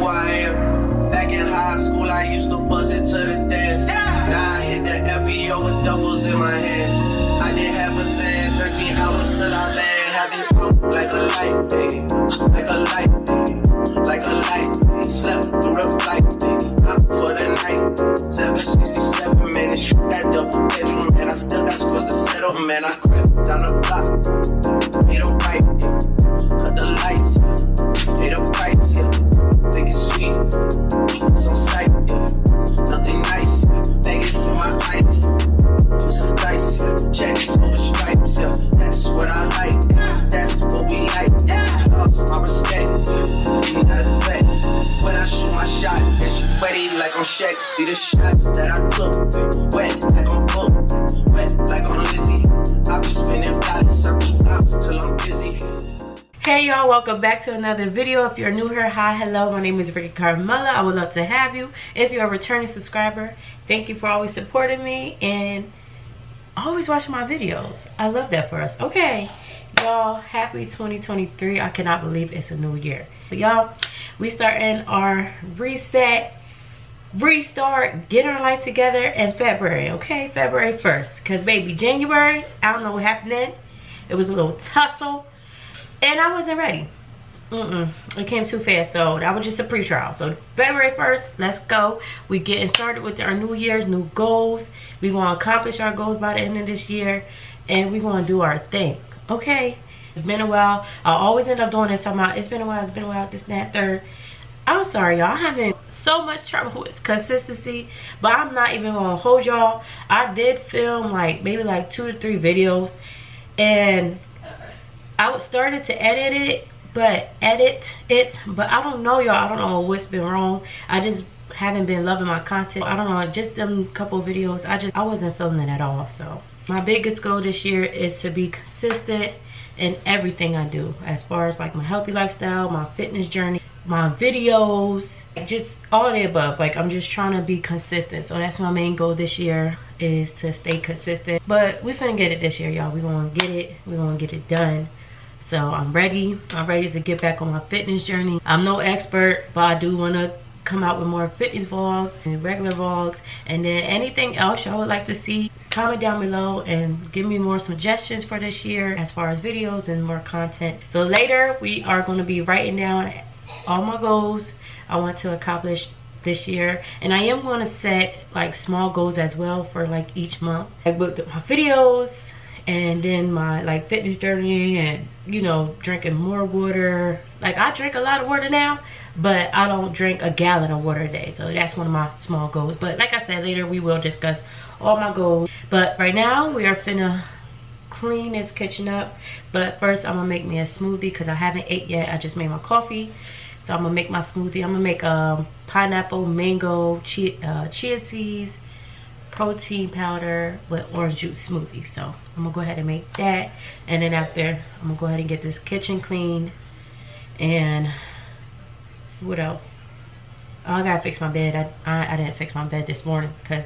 who I am. Back in high school, I used to bust it to the dance. Now I hit the FBO with duffels in my hands. I did half a Zan, 13 hours till I land. Have you up like a light, baby, like a light, baby, like a light, baby. Slept through the flight, baby, up for the night. 767 minutes, that double bedroom, and I still got scores to settle, man. I crept down the block, made a right, yeah. Cut the lights, made a price, yeah. Think it's sweet, it's on sight, yeah. Nothing nice, Vegas for my life. Just a dice, yeah. Checks over stripes, yeah. That's what I like, that's what we like. Loves my respect, you not a threat. When I shoot my shot, then she ready like I'm Shaq. See the shots that I took, wet like I'm Book, wet like I'm Lizzie. I'll be spinning dollars, circle blocks till I'm busy. Hey y'all, welcome back to another video. If you're new here, hi, hello, my name is Rickie Carmella. I would love to have you. If you're a returning subscriber, thank you for always supporting me and always watching my videos. I love that for us. Okay, y'all, happy 2023. I cannot believe it's a new year. But y'all, we starting our reset, restart, get our life together in February, okay? February 1st. Because baby, January, I don't know what happened then. It was a little tussle. And I wasn't ready. It came too fast, so that was just a pre-trial. So February 1st, let's go. We getting started with our new year's new goals. We want to accomplish our goals by the end of this year, and we want to do our thing. Okay, it's been a while. I always end up doing this. I'm out. It's been a while. It's been a while. This and that third. I'm sorry, y'all. I'm having so much trouble with consistency, but I'm not even gonna hold y'all. I did film maybe 2 to 3 videos, and I started to edit it, but I don't know, y'all. I don't know what's been wrong. I just haven't been loving my content. I don't know, just them couple videos, I wasn't feeling it at all. So my biggest goal this year is to be consistent in everything I do, as far as my healthy lifestyle, my fitness journey, my videos, just all the above. I'm just trying to be consistent. So that's my main goal this year, is to stay consistent. But we finna get it this year, y'all. We gonna get it. We gonna get it done. So I'm ready to get back on my fitness journey. I'm no expert, but I do want to come out with more fitness vlogs and regular vlogs. And then anything else y'all would like to see, comment down below and give me more suggestions for this year as far as videos and more content. So later we are going to be writing down all my goals I want to accomplish this year, and I am going to set small goals as well for each month, with my videos, and then my fitness journey, and drinking more water. I drink a lot of water now, but I don't drink a gallon of water a day. So that's one of my small goals. But like I said, later we will discuss all my goals. But right now we are finna clean this kitchen up. But first I'm gonna make me a smoothie because I haven't ate yet. I just made my coffee. So I'm gonna make my smoothie. I'm gonna make pineapple, mango, chia seeds, protein powder with orange juice smoothie. So I'm gonna go ahead and make that, and then after I'm gonna go ahead and get this kitchen clean. And what else? Oh, I gotta fix my bed. I didn't fix my bed this morning because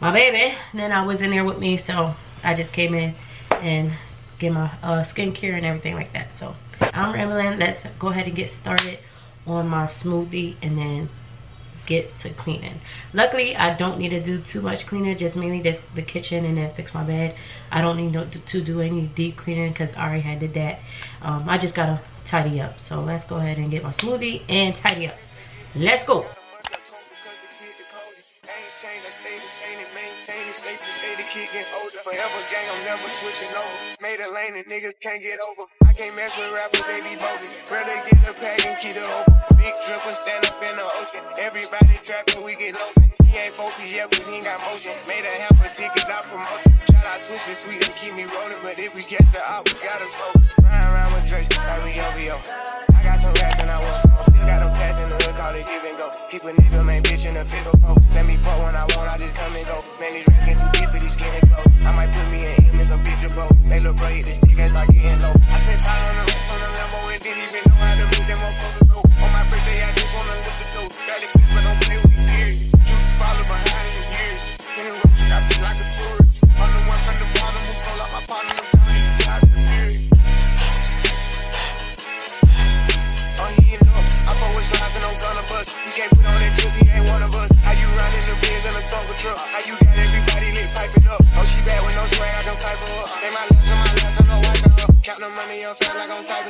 my baby then I was in there with me, so I just came in and get my skincare and everything like that. So I'm rambling. Let's go ahead and get started on my smoothie and then get to cleaning. Luckily I don't need to do too much cleaning, just mainly just the kitchen and then fix my bed. I don't need to do any deep cleaning because I already did that. I just gotta tidy up. So let's go ahead and get my smoothie and tidy up. Let's go. I stay the same and maintain it. Safe to say the kid get older. Forever gang, I'm never switching over. Made a lane and niggas can't get over. I can't mess with rappers, they be bogus. Rather get a pack and keep it open. Big dripper, stand up in the ocean. Everybody trapping, we get lost. He ain't focused yet, but he ain't got motion. Made a half a ticket, not promotion. Shout out switching sweet and keep me rolling. But if we get the out, we gotta slow. Ride around with Drake, like we OVO. I got some rats and I want some more. Still got them pass in the hood, call it give and go. Keep a nigga, man, bitch in a figure four. Let me fuck when I want, I just come and go. Man, these rats too deep for these skinny clothes. I might put me in him in some bitch bro. They look bro, this nigga is like getting low. I spent time on the racks on the Lambo and didn't even know how to move them motherfuckers low. On my birthday, I just wanna lift the dough. Barely fit, but don't play with me, period. Juice follow behind the years. In the road, I feel like a tourist. I'm the one from the bottom who sold out my partner. He's a guy, period. Oh, he ain't up. I fuck with lies and I'm gonna, but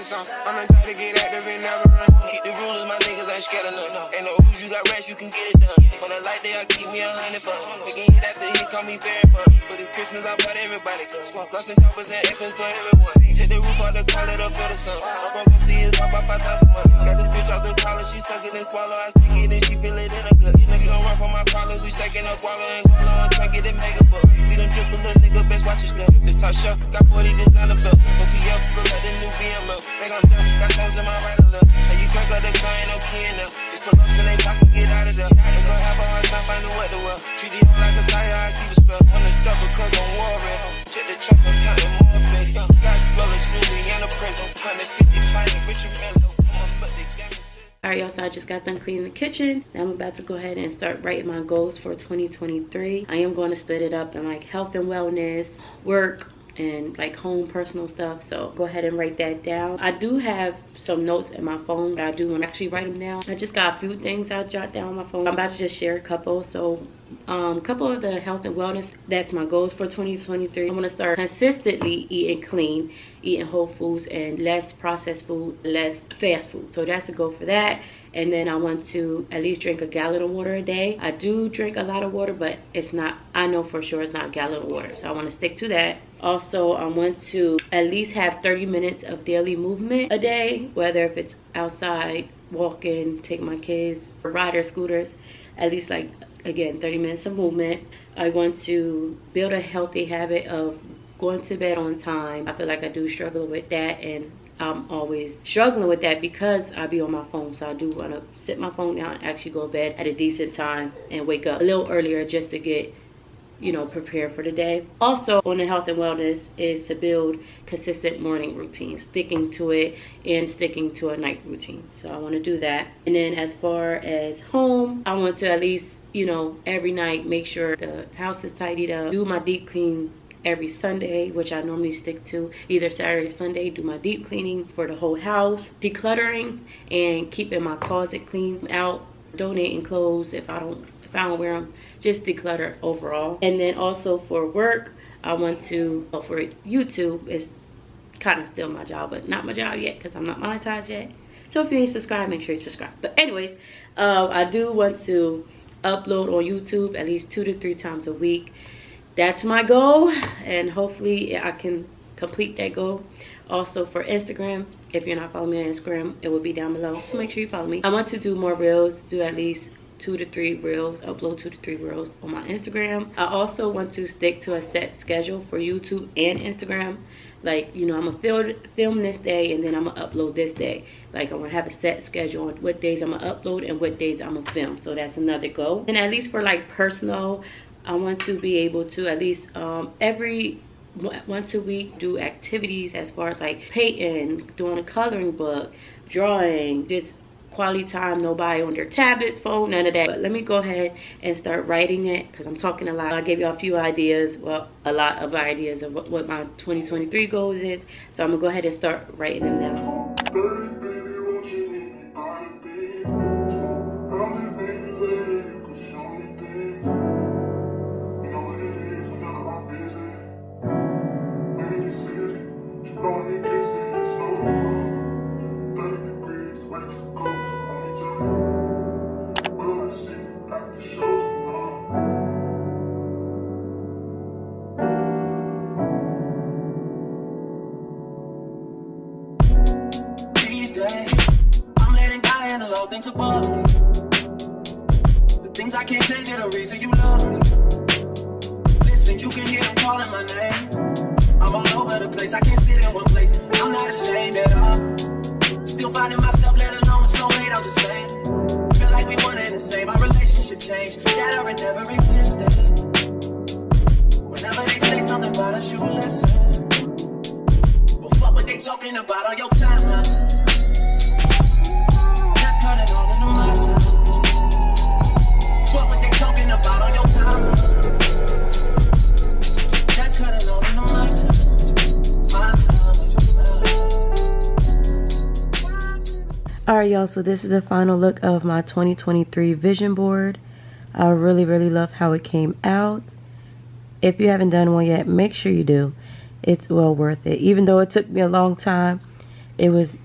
some. I'm the type to get active and never run. Keep the rulers, my niggas ain't scared of none. Ain't no rules, you got rest, you can get it done. On a light day, I keep me 100 bucks. We can hit after hit, call me very fun. For the Christmas, I bought everybody. Gloss and choppers and infants for everyone. Take the roof out the car, let her feel the sun. I'm broke, I see it drop by 5,000 months. Got this bitch off the collar, she suck it and swallow. I stick it and she feel it in her gut. Nigga don't rap on my collar, we stacking up wallow and guala. I'm trying to get it mega buck. See them drippin', little nigga, best watch your step. This top shelf, got 40 designer belts. OPF, look like the new BML. Think I'm done, got stones in my right and left. Say you crack up the car, ain't no key in there. Just put us in they pockets, get out of there. They gon' have a hard time finding what to wear. Treat the hoe like a tire, I keep it spell. On the strap because I'm worried. Check the tracks, I'm counting more fake. Scotch Spellers, Louis, and a present. 150 client, Richard Mello. But they got me. Alright, y'all, so I just got done cleaning the kitchen. Now I'm about to go ahead and start writing my goals for 2023. I am going to split it up in like health and wellness, work, and like home personal stuff. So go ahead and write that down. I do have some notes in my phone, but I do want to actually write them down. I just got a few things I jot down on my phone. I'm about to just share a couple. So a couple of the health and wellness, that's my goals for 2023. I want to start consistently eating clean, eating whole foods and less processed food, less fast food. So that's a goal for that. And then I want to at least drink a gallon of water a day. I do drink a lot of water, but it's not, I know for sure it's not a gallon of water. So I want to stick to that. Also, I want to at least have 30 minutes of daily movement a day, whether if it's outside, walking, take my kids, or rider scooters, at least like, again, 30 minutes of movement. I want to build a healthy habit of going to bed on time. I feel like I do struggle with that, and I'm always struggling with that because I be on my phone. So I do want to sit my phone down and actually go to bed at a decent time and wake up a little earlier just to get, you know, prepared for the day. Also on the health and wellness is to build consistent morning routines, sticking to it and sticking to a night routine. So I want to do that. And then as far as home, I want to at least, you know, every night make sure the house is tidied up, do my deep clean every Sunday, which I normally stick to either Saturday or Sunday. Do my deep cleaning for the whole house, decluttering and keeping my closet clean, out donating clothes if I don't wear them, just declutter overall. And then also for work, I want to, for YouTube, it's kind of still my job, but not my job yet because I'm not monetized yet. So if you ain't subscribed, make sure you subscribe. But anyways, I do want to upload on YouTube at least 2 to 3 times a week. That's my goal, and hopefully I can complete that goal. Also for Instagram, if you're not following me on Instagram, it will be down below, so make sure you follow me. I want to do more reels, do at least 2 to 3 reels, upload 2 to 3 reels on my Instagram. I also want to stick to a set schedule for YouTube and Instagram. Like, you know, I'm gonna film this day and then I'm gonna upload this day. Like, I'm gonna have a set schedule on what days I'm gonna upload and what days I'm gonna film. So that's another goal. And at least for like personal, I want to be able to at least every once a week do activities as far as like painting, doing a coloring book, drawing, just quality time, nobody on their tablets, phone, none of that. But let me go ahead and start writing it because I'm talking a lot. I gave y'all a few ideas, well, a lot of ideas of what my 2023 goals is. So I'm gonna go ahead and start writing them now. I'm letting God handle all things above me. The things I can't change are the reason you love me. Listen, you can hear them calling my name. I'm all over the place, I can't sit in one place. I'm not ashamed at all. Still finding myself, let alone a soulmate, I'm just saying. Feel like we one and the same, our relationship changed. That or it never existed. Whenever they say something about us, you listen. But fuck what they talking about on your timeline. Alright y'all, so this is the final look of my 2023 vision board. I really love how it came out. If you haven't done one yet, make sure you do. It's well worth it. Even though it took me a long time, it was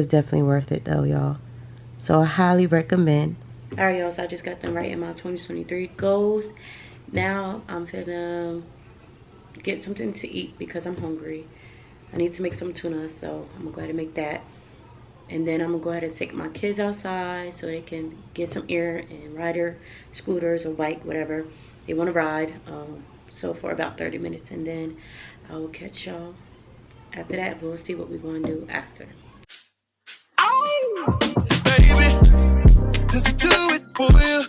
definitely worth it though, y'all. So I highly recommend. All right, y'all, so I just got them writing my 2023 goals. Now I'm finna get something to eat because I'm hungry. I need to make some tuna, so I'm gonna go ahead and make that. And then I'm gonna go ahead and take my kids outside so they can get some air and ride their scooters or bike, whatever they want to ride. So for about 30 minutes, and then I will catch y'all after that. We'll see what we're gonna do after. Baby, does he do it for you?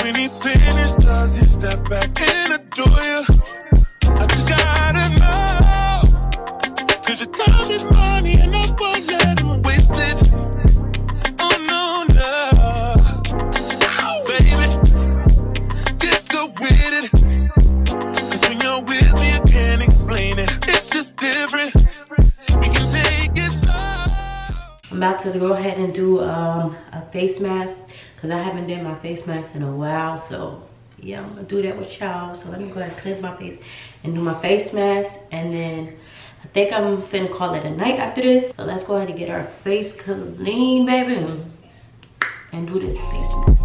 When he's finished, does he step back and adore you? I just gotta know, 'cause your time is money and I won't let him waste it. Oh no, no. Baby, just go with it. 'Cause when you're with me, I can't explain it. It's just different. We can take it slow. I'm about to go ahead and do a face mask because I haven't done my face mask in a while. So yeah, I'm gonna do that with y'all. So let me go ahead and cleanse my face and do my face mask, and then I think I'm finna call it a night after this. So let's go ahead and get our face clean, baby, and do this face mask.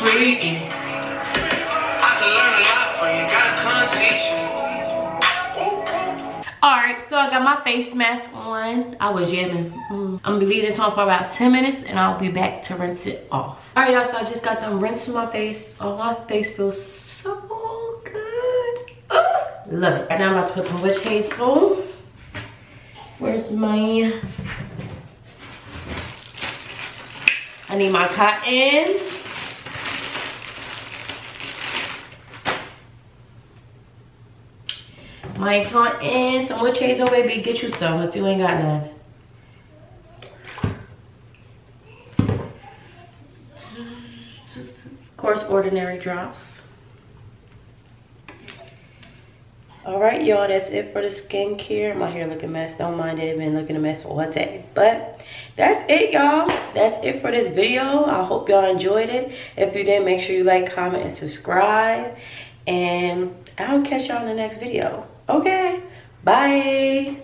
Rickie, I can learn a lot from you. Gotta come teach you. Alright, so I got my face mask on. I was jamming. I'm gonna leave this on for about 10 minutes and I'll be back to rinse it off. Alright, y'all, so I just got done rinsing my face. Oh, my face feels so good. Love it. And now I'm about to put some witch hazel. Where's my... I need my cotton. My cotton, some witch hazel, baby. Get you some if you ain't got none. Of course, ordinary drops. All right, y'all, that's it for the skincare. My hair looking a mess. Don't mind it, been looking a mess all day. But that's it, y'all. That's it for this video. I hope y'all enjoyed it. If you did, make sure you like, comment, and subscribe. And I'll catch y'all in the next video. Okay, bye.